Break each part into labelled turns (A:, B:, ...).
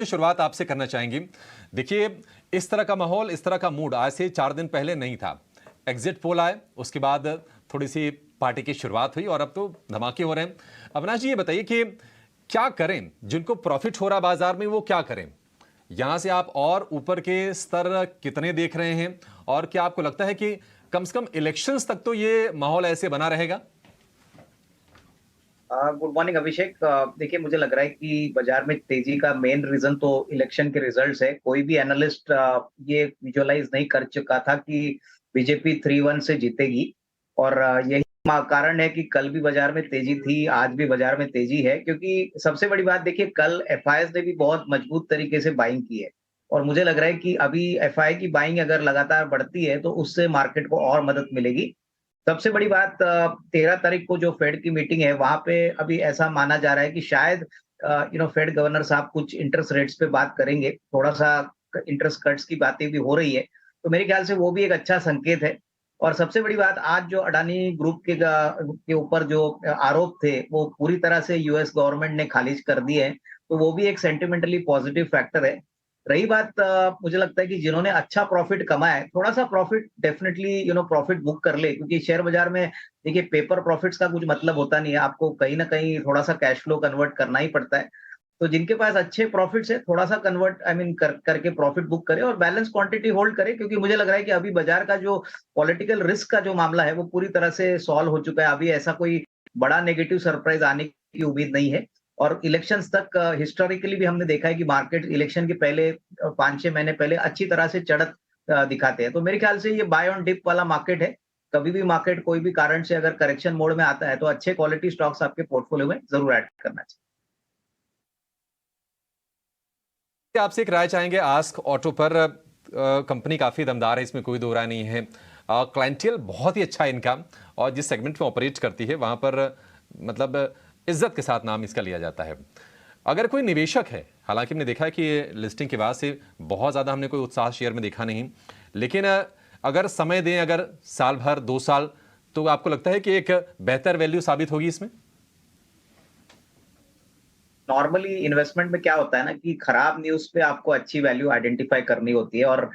A: शुरुआत आपसे करना चाहेंगे। देखिए, इस तरह का माहौल, इस तरह का मूड आज से 4 दिन पहले नहीं था। एग्जिट पोल आए, उसके बाद थोड़ी सी पार्टी की शुरुआत हुई और अब तो धमाके हो रहे हैं। अविनाश जी, ये बताइए कि क्या करें, जिनको प्रॉफिट हो रहा बाजार में वो क्या करें? यहां से आप और ऊपर के स्तर कितने देख रहे हैं, और क्या आपको लगता है कि कम से कम इलेक्शंस तक तो ये माहौल ऐसे बना रहेगा?
B: गुड मॉर्निंग अभिषेक। देखिए, मुझे लग रहा है कि बाजार में तेजी का मेन रीजन तो इलेक्शन के रिजल्ट्स है। कोई भी एनालिस्ट ये विजुअलाइज नहीं कर चुका था कि बीजेपी 3-1 से जीतेगी। और यही कारण है कि कल भी बाजार में तेजी थी, आज भी बाजार में तेजी है, क्योंकि सबसे बड़ी बात देखिए, कल एफआईआईज ने भी बहुत मजबूत तरीके से बाइंग की है। और मुझे लग रहा है कि अभी एफआईआई की बाइंग अगर लगातार बढ़ती है तो उससे मार्केट को और मदद मिलेगी। सबसे बड़ी बात, 13 तारीख को जो फेड की मीटिंग है, वहां पे अभी ऐसा माना जा रहा है कि शायद फेड गवर्नर साहब कुछ इंटरेस्ट रेट्स पे बात करेंगे। थोड़ा सा इंटरेस्ट कट्स की बातें भी हो रही है, तो मेरे ख्याल से वो भी एक अच्छा संकेत है। और सबसे बड़ी बात, आज जो अडानी ग्रुप के ऊपर जो आरोप थे, वो पूरी तरह से यूएस गवर्नमेंट ने खारिज कर दिए हैं, तो वो भी एक सेंटिमेंटली पॉजिटिव फैक्टर है। रही बात, मुझे लगता है कि जिन्होंने अच्छा प्रॉफिट कमाया है, थोड़ा सा प्रॉफिट डेफिनेटली प्रॉफिट बुक कर ले, क्योंकि शेयर बाजार में देखिए पेपर प्रॉफिट्स का कुछ मतलब होता नहीं है। आपको कहीं ना कहीं थोड़ा सा कैश फ्लो कन्वर्ट करना ही पड़ता है। तो जिनके पास अच्छे प्रॉफिट्स है, थोड़ा सा कन्वर्ट करके प्रॉफिट बुक करे और बैलेंस क्वांटिटी होल्ड करे, क्योंकि मुझे लग रहा है कि अभी बाजार का जो पॉलिटिकल रिस्क का जो मामला है वो पूरी तरह से सॉल्व हो चुका है। अभी ऐसा कोई बड़ा नेगेटिव सरप्राइज आने की उम्मीद नहीं है। और इलेक्शंस तक हिस्टोरिकली भी हमने देखा है कि मार्केट इलेक्शन के पहले 5-6 महीने पहले अच्छी तरह से चढ़त दिखाते हैं। तो मेरे ख्याल से ये बाय ऑन डिप वाला मार्केट है। कभी भी मार्केट कोई भी कारण से अगर करेक्शन मोड में आता है तो अच्छे क्वालिटी स्टॉक्स आपके पोर्टफोलियो में जरूर ऐड करना चाहिए।
A: आपसे एक राय चाहेंगे आस्क ऑटो पर। कंपनी काफी दमदार है, इसमें कोई दो राय नहीं है। क्लाइंटियल बहुत ही अच्छा है इनका, और जिस सेगमेंट में ऑपरेट करती है वहां पर मतलब इज्जत के साथ नाम इसका लिया जाता है। अगर कोई निवेशक है, हालांकि हमने देखा है कि लिस्टिंग के बाद से बहुत ज्यादा हमने कोई उत्साह शेयर में देखा नहीं, लेकिन अगर समय दें, अगर साल भर 2 साल, तो आपको लगता है कि एक बेहतर वैल्यू साबित होगी इसमें?
B: नॉर्मली इन्वेस्टमेंट में क्या होता है ना कि खराब न्यूज पे आपको अच्छी वैल्यू आइडेंटिफाई करनी होती है। और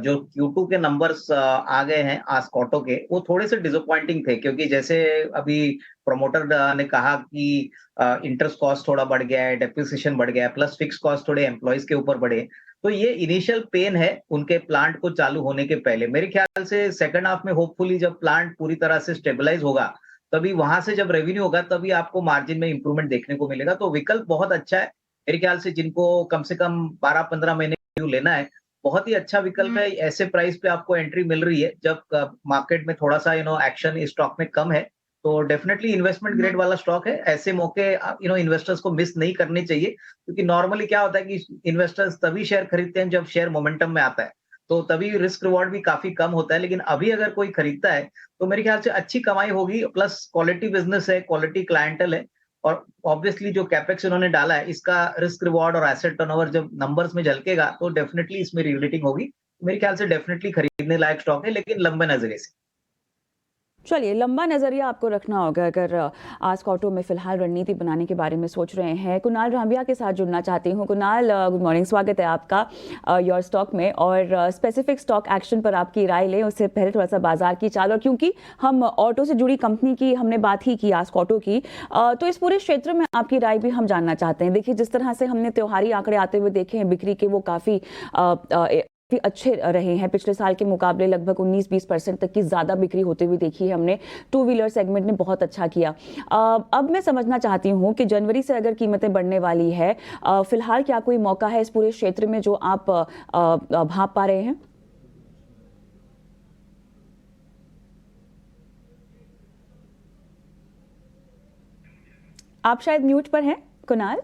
B: जो Q2 के नंबर्स आ गए हैं आस्क ऑटो के, वो थोड़े से डिसअपॉइंटिंग थे, क्योंकि जैसे अभी प्रमोटर ने कहा कि इंटरेस्ट कॉस्ट थोड़ा बढ़ गया है, डेप्रिसिएशन बढ़ गया है, प्लस फिक्स कॉस्ट थोड़े एम्प्लॉयज के ऊपर बढ़े। तो ये इनिशियल पेन है उनके प्लांट को चालू होने के पहले। मेरे ख्याल से सेकंड हाफ में होपफुली जब प्लांट पूरी तरह से स्टेबलाइज होगा, तभी वहां से जब रेवेन्यू होगा, तभी आपको मार्जिन में इंप्रूवमेंट देखने को मिलेगा। तो विकल्प बहुत अच्छा है मेरे ख्याल से। जिनको कम से कम 12-15 महीने व्यू लेना है, बहुत ही अच्छा विकल्प है। ऐसे प्राइस पे आपको एंट्री मिल रही है जब मार्केट में थोड़ा सा एक्शन इस स्टॉक में कम है। तो डेफिनेटली इन्वेस्टमेंट ग्रेड वाला स्टॉक है। ऐसे मौके इन्वेस्टर्स को मिस नहीं करने चाहिए, क्योंकि नॉर्मली क्या होता है कि इन्वेस्टर्स तभी शेयर खरीदते हैं जब शेयर मोमेंटम में आता है, तो तभी रिस्क रिवॉर्ड भी काफी कम होता है। लेकिन अभी अगर कोई खरीदता है तो मेरे ख्याल से अच्छी कमाई होगी, प्लस क्वालिटी बिजनेस है, क्वालिटी क्लाइंटल है। और ऑब्वियसली जो कैपेक्स इन्होंने डाला है, इसका रिस्क रिवॉर्ड और एसेट टर्नओवर जब नंबर्स में झलकेगा तो डेफिनेटली इसमें रिलेटिंग होगी। मेरे ख्याल से डेफिनेटली खरीदने लायक स्टॉक है, लेकिन लंबे नजरे से।
C: चलिए, लंबा नज़रिया आपको रखना होगा अगर आस्क ऑटो में फिलहाल रणनीति बनाने के बारे में सोच रहे हैं। कुणाल रामबिया के साथ जुड़ना चाहती हूँ। कुणाल, गुड मॉर्निंग, स्वागत है आपका योर स्टॉक में। और स्पेसिफिक स्टॉक एक्शन पर आपकी राय लें उससे पहले थोड़ा सा बाजार की चाल, और क्योंकि हम ऑटो से जुड़ी कंपनी की हमने बात ही की, आस्क ऑटो की, तो इस पूरे क्षेत्र में आपकी राय भी हम जानना चाहते हैं। देखिए, जिस तरह से हमने त्योहारी आंकड़े आते हुए देखे हैं बिक्री के, वो काफ़ी अच्छे रहे हैं। पिछले साल के मुकाबले लगभग 19-20% तक की ज़्यादा बिक्री होते हुए देखी है हमने। टू व्हीलर सेगमेंट ने बहुत अच्छा किया। अब मैं समझना चाहती हूँ कि जनवरी से अगर कीमतें बढ़ने वाली है, फिलहाल क्या कोई मौका है इस पूरे क्षेत्र में जो आप भांप पा रहे हैं? आप शायद म्यूट पर हैं Kunal.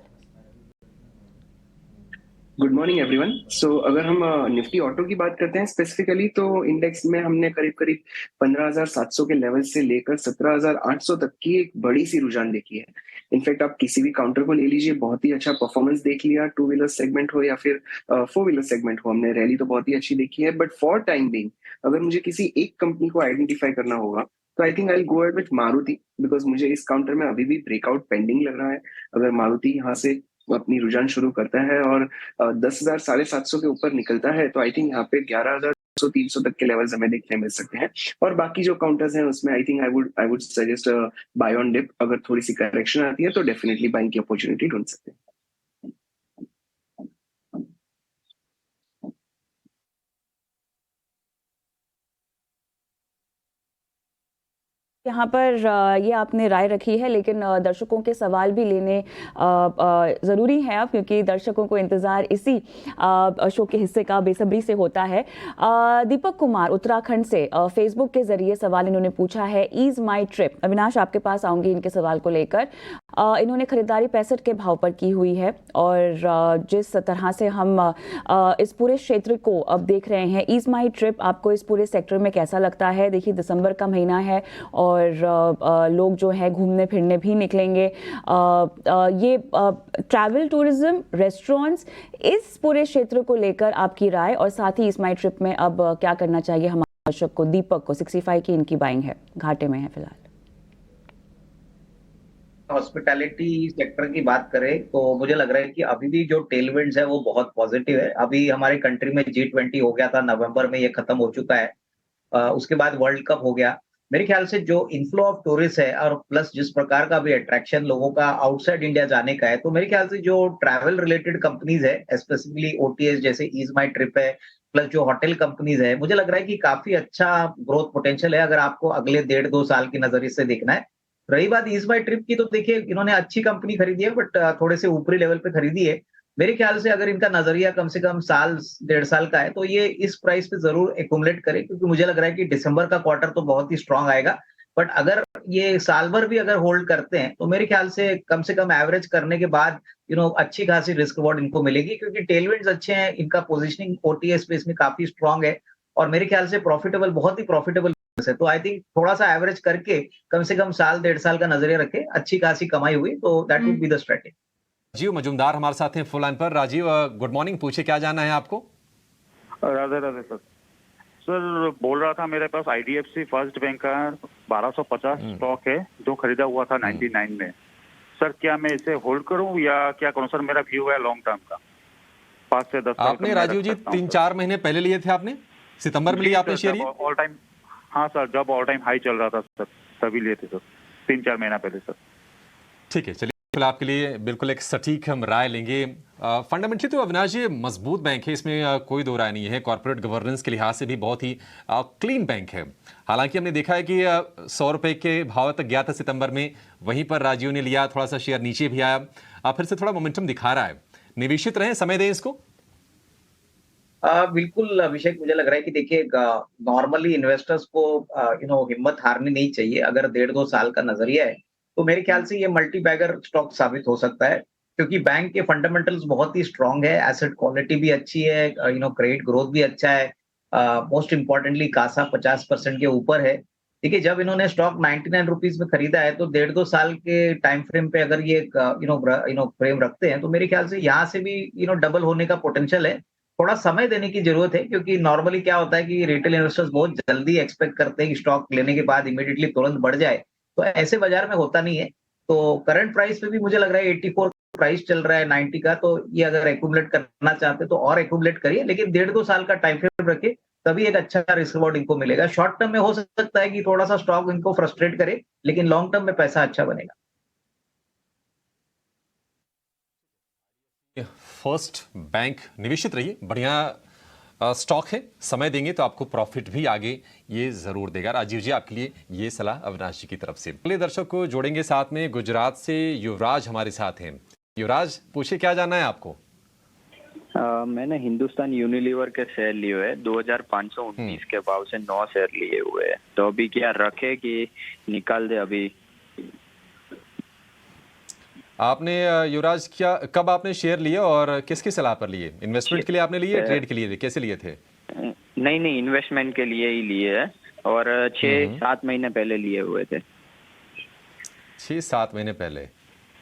D: Good morning everyone. So अगर हम निफ्टी ऑटो की बात करते हैं स्पेसिफिकली, तो इंडेक्स में हमने करीब करीब 15,700 के लेवल से लेकर 17,800 तक की एक बड़ी सी रुझान देखी है। इनफैक्ट आप किसी भी काउंटर को ले लीजिए, बहुत ही अच्छा परफॉर्मेंस देख लिया। टू व्हीलर सेगमेंट हो या फिर फोर व्हीलर सेगमेंट हो, हमने रैली तो बहुत ही अच्छी देखी है। बट फॉर टाइम बिंग अगर मुझे किसी एक कंपनी को आइडेंटिफाई करना होगा, तो आई think I go ahead with Maruti, because मुझे इस काउंटर में अभी भी ब्रेकआउट पेंडिंग लग रहा है। अगर मारुति यहाँ से अपनी रुझान शुरू करता है और 10,000 750 के ऊपर निकलता है तो आई थिंक यहाँ पे 11,300 तक के लेवल्स हमें देखने मिल सकते हैं। और बाकी जो काउंटर्स हैं उसमें I think I would suggest buy on dip. अगर थोड़ी सी करेक्शन आती है तो डेफिनेटली बाइंग की अपॉर्चुनिटी ढूंढ सकते हैं।
C: यहाँ पर ये आपने राय रखी है, लेकिन दर्शकों के सवाल भी लेने ज़रूरी हैं अब, क्योंकि दर्शकों को इंतज़ार इसी शो के हिस्से का बेसब्री से होता है। दीपक कुमार उत्तराखंड से फेसबुक के ज़रिए सवाल इन्होंने पूछा है, ईज माई ट्रिप। अविनाश, आपके पास आऊँगी इनके सवाल को लेकर। इन्होंने खरीदारी 65 के भाव पर की हुई है और जिस तरह से हम इस पूरे क्षेत्र को अब देख रहे हैं, ईज माई ट्रिप आपको इस पूरे सेक्टर में कैसा लगता है? देखिए, दिसंबर का महीना है और लोग जो है घूमने फिरने भी निकलेंगे। ये ट्रैवल टूरिज्म, रेस्टोरेंट्स, इस पूरे क्षेत्र को लेकर आपकी राय, और साथ ही इस माई ट्रिप में अब क्या करना चाहिए हमारे दर्शक को? दीपक को 65 की इनकी बाइंग है, घाटे में है फिलहाल।
B: हॉस्पिटैलिटी सेक्टर की बात करें तो मुझे लग रहा है कि अभी भी जो टेलविंड्स है वो बहुत पॉजिटिव है। अभी हमारे कंट्री में G20 हो गया था, नवंबर में ये खत्म हो चुका है। उसके बाद वर्ल्ड कप हो गया। मेरे ख्याल से जो इनफ्लो ऑफ टूरिस्ट है और प्लस जिस प्रकार का भी अट्रैक्शन लोगों का आउटसाइड इंडिया जाने का है, तो मेरे ख्याल से जो ट्रैवल रिलेटेड कंपनीज है, स्पेसिफिकली OTAs जैसे ईज माई ट्रिप है, प्लस जो होटल कंपनीज है, मुझे लग रहा है कि काफी अच्छा ग्रोथ पोटेंशियल है अगर आपको अगले 1.5-2 साल की नजरिए से देखना है। रही बात ईज माई ट्रिप की, तो देखिए इन्होंने अच्छी कंपनी खरीदी है, बट थोड़े से ऊपरी लेवल पे खरीदी है। मेरे ख्याल से अगर इनका नजरिया कम से कम साल 1.5 साल का है तो ये इस प्राइस पे जरूर एक्यूमुलेट करे, क्योंकि मुझे लग रहा है कि दिसंबर का क्वार्टर तो बहुत ही स्ट्रांग आएगा। बट अगर ये साल भर भी अगर होल्ड करते हैं तो मेरे ख्याल से कम एवरेज करने के बाद अच्छी खासी रिस्क रिवॉर्ड इनको मिलेगी, क्योंकि टेलविंड्स अच्छे हैं, इनका पोजीशनिंग OTA स्पेस में काफी स्ट्रांग है और मेरे ख्याल से प्रॉफिटेबल, बहुत ही प्रॉफिटेबल है। तो आई थिंक थोड़ा सा एवरेज करके कम से कम साल 1.5 साल का नजरिया रखे, अच्छी खासी कमाई हुई तो that would be the strategy.
A: Rajiv Majumdar हमारे साथ हैं फुल लाइन पर। राजीव, गुड मॉर्निंग, पूछे क्या जानना है आपको?
E: राधे राधे सर। सर बोल रहा था मेरे पास IDFC फर्स्ट बैंक का 1250 स्टॉक है जो खरीदा हुआ था 99 में। सर क्या मैं इसे होल्ड करूं या क्या करूं? सर मेरा व्यू है लॉन्ग टर्म का, 5 से 10 साल।
A: आपने राजीव जी 3-4 महीने पहले लिए थे, आपने सितंबर में लिए आपने शेयर?
E: ऑल टाइम, हाँ सर, जब ऑल टाइम हाई चल रहा था सर तभी लिए थे सर, 3-4 महीना पहले सर।
A: ठीक है, चलिए आपके लिए बिल्कुल एक सटीक हम राय लेंगे। फंडामेंटली तो अविनाश जी मजबूत बैंक है, इसमें कोई दो राय नहीं है। कॉर्पोरेट गवर्नेंस के लिहाज से भी बहुत ही क्लीन बैंक है। हालांकि हमने देखा है कि 100 रुपए के भाव तक गया था सितंबर में, वहीं पर राजीव ने लिया, थोड़ा सा शेयर नीचे भी आया, फिर से थोड़ा मोमेंटम दिखा रहा है। निवेशित रहें, समय दें इसको?
B: बिल्कुल अभिषेक, मुझे लग रहा है कि देखिए नॉर्मली इन्वेस्टर्स को हिम्मत हारनी नहीं चाहिए। अगर 1.5-2 साल का नजरिया है तो मेरे ख्याल से ये मल्टी बैगर स्टॉक साबित हो सकता है, क्योंकि बैंक के फंडामेंटल्स बहुत ही स्ट्रांग है, एसेट क्वालिटी भी अच्छी है, क्रेडिट ग्रोथ भी अच्छा है, मोस्ट इंपॉर्टेंटली कासा 50% के ऊपर है। देखिए जब इन्होंने स्टॉक 99 रुपीज में खरीदा है तो 1.5-2 साल के टाइम फ्रेम पे अगर ये फ्रेम रखते हैं तो मेरे ख्याल से यहाँ से भी डबल होने का पोटेंशियल है। थोड़ा समय देने की जरूरत है, क्योंकि नॉर्मली क्या होता है कि रिटेल इन्वेस्टर्स बहुत जल्दी एक्सपेक्ट करते हैं कि स्टॉक लेने के बाद इमीडिएटली तुरंत बढ़ जाए, तो ऐसे बाजार में होता नहीं है। तो करंट प्राइस पे भी मुझे लग रहा है 84 प्राइस चल रहा है 90 का, तो ये अगर एक्यूमुलेट करना चाहते तो और एक्यूमुलेट करिए, लेकिन 1.5-2 साल का टाइम फ्रेम रखिए, तभी एक अच्छा रिस्क रिवॉर्ड इनको मिलेगा। शॉर्ट टर्म में हो सकता है कि थोड़ा सा स्टॉक इनको फ्रस्ट्रेट करे, लेकिन लॉन्ग टर्म में पैसा अच्छा बनेगा।
A: फर्स्ट बैंक निवेशित रहिए, बढ़िया स्टॉक है, समय देंगे तो आपको प्रॉफिट भी आगे ये जरूर देगा। राजीव जी, आपके लिए ये सलाह अविनाश जी की तरफ से। अगले दर्शक को जोड़ेंगे साथ में, गुजरात से युवराज हमारे साथ हैं। युवराज, पूछिए क्या जानना है आपको?
F: मैंने हिंदुस्तान यूनिलीवर के शेयर लिए हुए 2519 के भाव से 9 शेयर लिए हुए हैं, तो अभी क्या रखे कि निकाल दे? अभी
A: आपने युवराज क्या, कब आपने शेयर लिए और किसकी सलाह पर लिए? इन्वेस्टमेंट के लिए आपने लिए, ट्रेड के लिए, कैसे लिए थे?
F: नहीं, इन्वेस्टमेंट के लिए ही लिए है और 6-7 महीने पहले लिए हुए थे।
A: 6-7 महीने पहले,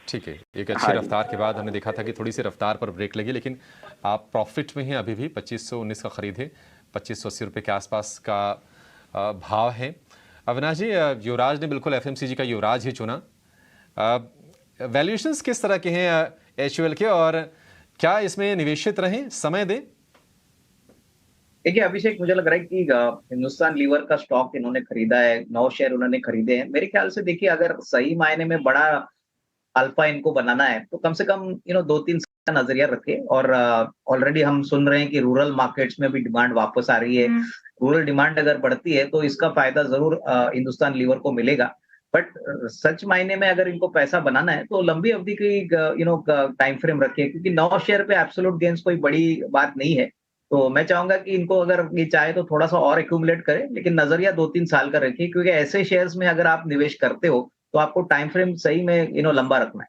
A: ठीक है। एक अच्छी रफ्तार के बाद हमने देखा था कि थोड़ी सी रफ्तार पर ब्रेक लगी, लेकिन आप प्रॉफिट में हैं अभी भी। 2519 का खरीद है, 2580 रुपये के आसपास का भाव है। अविनाश जी, युवराज ने बिल्कुल FMCG का युवराज ही चुना। वैल्यूएशंस किस तरह के हैं? HUL के, और क्या इसमें निवेशित रहें, समय दें?
B: देखिए अभिषेक, मुझे लग रहा है कि हिंदुस्तान लीवर का स्टॉक इन्होंने खरीदा है, 9 शेयर उन्होंने खरीदे हैं। मेरे ख्याल से देखिए, अगर सही मायने में बड़ा अल्फा इनको बनाना है तो कम से कम 2-3 साल का नजरिया रखे। और ऑलरेडी हम सुन रहे हैं कि रूरल मार्केट्स में भी डिमांड वापस आ रही है। रूरल डिमांड अगर बढ़ती है तो इसका फायदा जरूर हिंदुस्तान लीवर को मिलेगा। बट सच मायने में अगर इनको पैसा बनाना है तो लंबी अवधि की टाइम फ्रेम रखिए, क्योंकि 9 शेयर पे एब्सोल्यूट गेन्स कोई बड़ी बात नहीं है। तो मैं चाहूंगा कि इनको अगर ये चाहे तो थोड़ा सा और एक्यूमुलेट करें, लेकिन नजरिया 2-3 साल का रखिए, क्योंकि ऐसे शेयर्स में अगर आप निवेश करते हो तो आपको टाइम फ्रेम सही में लंबा रखना है।